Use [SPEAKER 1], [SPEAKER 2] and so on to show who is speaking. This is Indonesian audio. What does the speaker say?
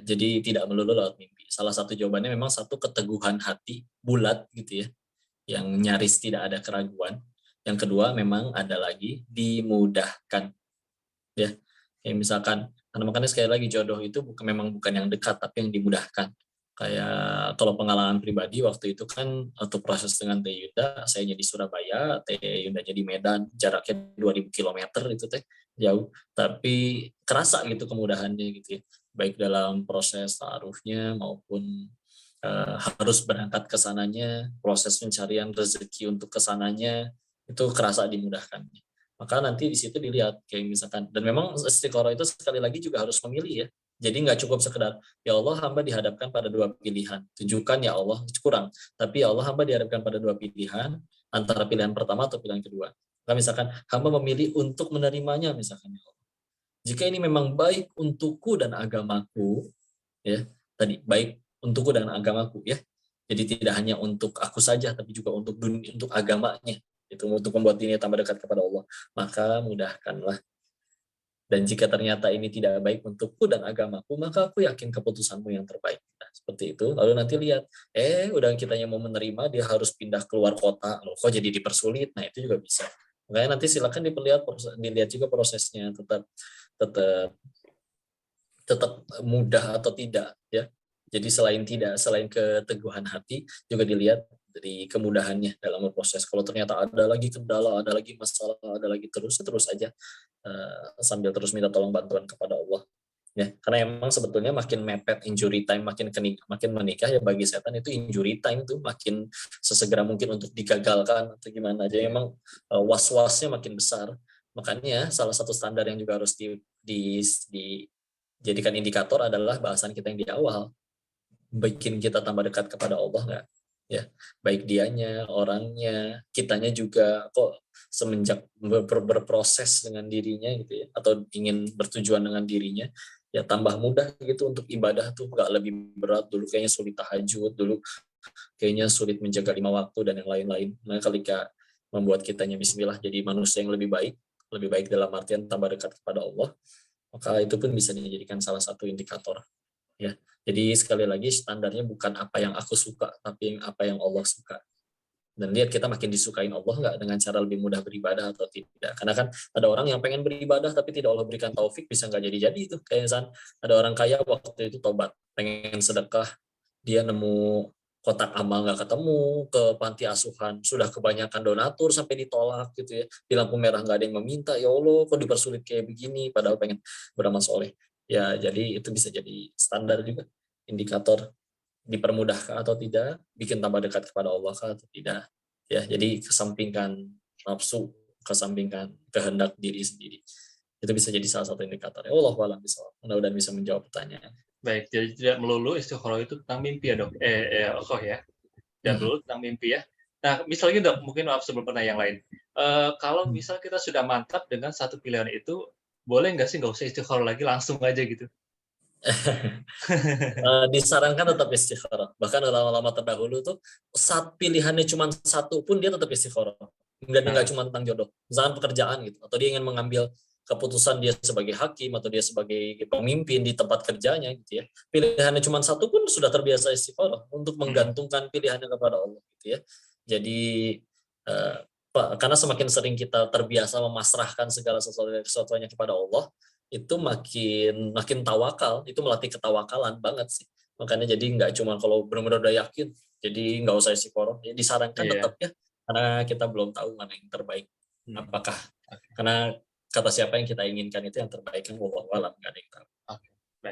[SPEAKER 1] Jadi tidak melulu lewat mimpi. Salah satu jawabannya memang satu keteguhan hati bulat gitu ya, yang nyaris tidak ada keraguan. Yang kedua memang ada lagi dimudahkan ya. Kayak misalkan, karena makanya sekali lagi jodoh itu memang bukan yang dekat tapi yang dimudahkan. Kayak kalau pengalaman pribadi waktu itu kan untuk proses dengan Teh Yunda, saya di Surabaya, Teh Yunda di Medan, jaraknya 2000 kilometer itu teh jauh, tapi kerasa gitu kemudahannya gitu ya. Baik dalam proses taarufnya maupun harus berangkat ke sananya, proses pencarian rezeki untuk ke sananya itu kerasa dimudahkan. Maka nanti di situ dilihat kayak misalkan, dan memang istiqoroh itu sekali lagi juga harus memilih ya. Jadi nggak cukup sekedar ya Allah hamba dihadapkan pada dua pilihan, tunjukkan ya Allah, kurang. Tapi ya Allah hamba dihadapkan pada dua pilihan, antara pilihan pertama atau pilihan kedua. Maka misalkan hamba memilih untuk menerimanya misalkan ya Allah. Jika ini memang baik untukku dan agamaku, ya tadi baik untukku dan agamaku ya. Jadi tidak hanya untuk aku saja, tapi juga untuk dunia, untuk agamanya. Itu untuk membuat dirinya tambah dekat kepada Allah. Maka mudahkanlah. Dan jika ternyata ini tidak baik untukku dan agamaku, maka aku yakin keputusanmu yang terbaik. Nah, seperti itu. Lalu nanti lihat, udah kitanya mau menerima, dia harus pindah keluar kota. Loh, kok jadi dipersulit? Nah, itu juga bisa. Makanya nanti silakan dilihat juga prosesnya, tetap tetap tetap mudah atau tidak ya. Jadi selain keteguhan hati juga dilihat dari kemudahannya dalam proses. Kalau ternyata ada lagi kendala, ada lagi masalah, ada lagi terus aja sambil terus minta tolong bantuan kepada Allah. Ya, karena emang sebetulnya makin mepet injury time, makin menikah ya bagi setan itu injury time tuh makin sesegera mungkin untuk digagalkan atau gimana aja. Emang was-wasnya makin besar. Makanya salah satu standar yang juga harus dijadikan indikator adalah bahasan kita yang di awal, bikin kita tambah dekat kepada Allah nggak ya, baik dianya, orangnya, kitanya juga kok semenjak berproses dengan dirinya gitu ya, atau ingin bertujuan dengan dirinya ya tambah mudah gitu untuk ibadah tuh, nggak lebih berat. Dulu kayaknya sulit tahajud, dulu kayaknya sulit menjaga 5 waktu dan yang lain-lain. Nah ketika membuat kitanya bismillah jadi manusia yang lebih baik dalam artian tambah dekat kepada Allah, maka itu pun bisa dijadikan salah satu indikator ya. Jadi sekali lagi standarnya bukan apa yang aku suka, tapi apa yang Allah suka. Dan lihat kita makin disukain Allah nggak dengan cara lebih mudah beribadah atau tidak. Karena kan ada orang yang pengen beribadah tapi tidak Allah berikan taufik, bisa nggak jadi-jadi itu. Kayak misalnya ada orang kaya waktu itu tobat, pengen sedekah, dia nemu kotak amal nggak ketemu, ke panti asuhan sudah kebanyakan donatur sampai ditolak gitu ya, di lampu merah nggak ada yang meminta, ya Allah kok dipersulit kayak begini, padahal pengen beramal soleh ya. Jadi itu bisa jadi standar juga, indikator dipermudahkah atau tidak, bikin tambah dekat kepada Allah kah atau tidak ya. Jadi kesampingkan nafsu, kesampingkan kehendak diri sendiri, itu bisa jadi salah satu indikator ya. Allah alam bisawab. Mudah-mudahan bisa menjawab pertanyaan.
[SPEAKER 2] Baik, jadi tidak melulu istikharah itu tentang mimpi ya dok, Koh ya, tidak melulu tentang mimpi ya. Nah, misalnya dok, mungkin maaf sebelum pertanyaan yang lain, kalau misal kita sudah mantap dengan satu pilihan itu, boleh nggak sih nggak usah istikharah lagi, langsung aja gitu?
[SPEAKER 1] Disarankan tetap istikharah. Bahkan ulama-ulama terdahulu tuh saat pilihannya cuma satu pun dia tetap istikharah. Dan nggak
[SPEAKER 2] Nah,
[SPEAKER 1] cuma tentang jodoh, misalkan pekerjaan gitu, atau dia ingin mengambil keputusan dia sebagai hakim atau dia sebagai pemimpin di tempat kerjanya gitu ya. Pilihannya cuma satu pun sudah terbiasa istikharah untuk
[SPEAKER 2] mhm,
[SPEAKER 1] menggantungkan pilihannya kepada Allah gitu ya. Jadi eh, karena semakin sering kita terbiasa memasrahkan segala sesuatunya kepada Allah, itu makin makin tawakal, itu melatih ketawakalan banget sih. Makanya jadi nggak cuma kalau benar-benar udah yakin, jadi nggak usah istiqoroh. Ya, disarankan
[SPEAKER 2] iya,
[SPEAKER 1] tetap ya, karena kita belum tahu mana yang terbaik.
[SPEAKER 2] mhm,
[SPEAKER 1] Apakah
[SPEAKER 2] oke.
[SPEAKER 1] karena kata siapa yang kita inginkan itu yang terbaik kan wallahu alam, nggak ada yang tahu.